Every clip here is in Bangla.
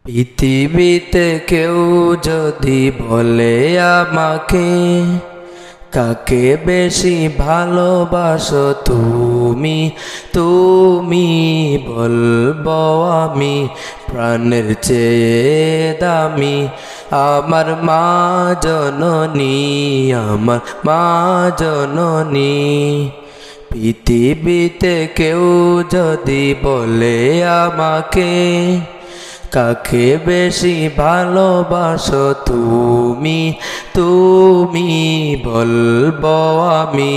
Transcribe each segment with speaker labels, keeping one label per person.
Speaker 1: পৃথিবীতে কেউ যদি বলে আমাকে, কাকে বেশি ভালোবাসো তুমি, তুমি বলবো আমি প্রাণের চেয়ে দামি আমার মা জননী, আমার মা জননী। পৃথিবীতে কেউ যদি বলে আমাকে, কাকে বেশি ভালোবাসো তুমি, তুমি বলবো আমি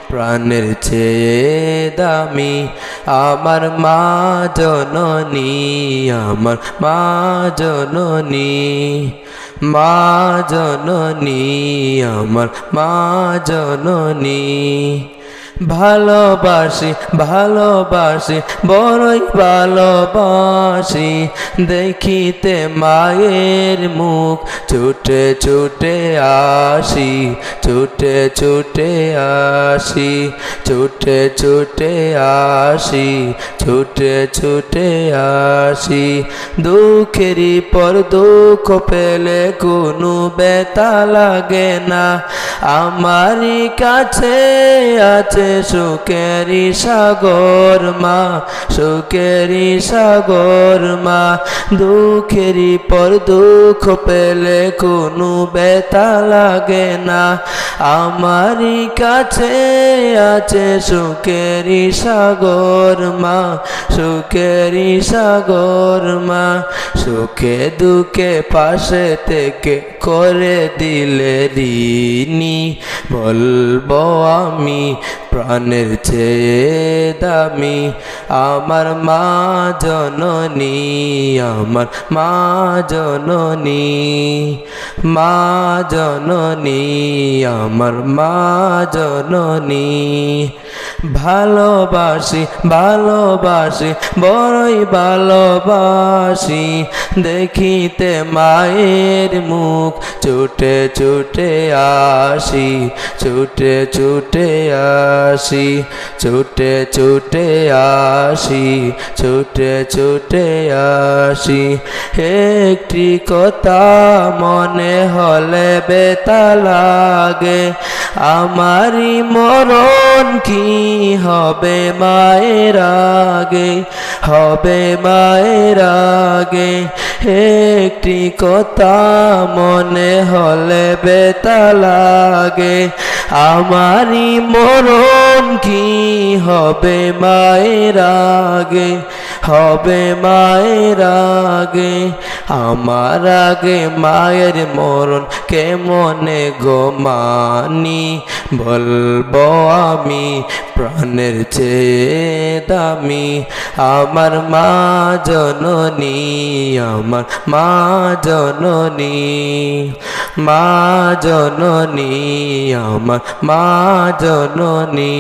Speaker 1: প্রাণের চেয়ে দামি আমার মা জননী, আমার মা জননী। মা জননী, আমার মা জননী। ভালোবাসি ভালোবাসি বড়ই ভালোবাসি, দেখিতে মায়ের মুখ ছুটে ছুটে আসি, ছুটে ছুটে আসি, ছুটে ছুটে আসি, ছুটে ছুটে আসি। দুঃখেরই পর দুঃখ পেলে কোনো ব্যথা লাগে না, আমারই কাছে আছে সুখেরি সাগর মা, সুখেরি সাগর মা। দুঃখেরই পর দুঃখ পেলে কোনো ব্যথা লাগে না, আমারই কাছে আছে সুখেরি সাগর মা, সুখেরি সাগর মা। সুখে দুঃখে পাশে থেকে করে দিলে ঋণী, বলবো আমি প্রাণের চেয়ে দামি আমার মা জননী, আমার মা জননী। মা জননী, আমার মা জননী। ভালোবাসি ভালোবাসি বড়ই ভালোবাসি, দেখিতে মায়ের মুখ ছুটে ছুটে আসি, ছুটে ছুটে আসি, ছুটে ছুটে আসি, ছুটে ছুটে আসি। একটি কথা মনে হলে ব্যথা লাগে, আমারই মরণ কি হবে মায়ের আগে, হবে মায়ের আগে। একটি কথা মনে হলে ব্যথা লাগে, আমারই মরণ কি হবে মায়ের আগে, হবে মায়ের আগে। আমার আগে মায়ের মরণ কেমনে গো মানি, বলবো আমি প্রাণের চেয়ে দামি আমার মা জননী, আমার মা জননী। মা জননী, আমার মা জননী।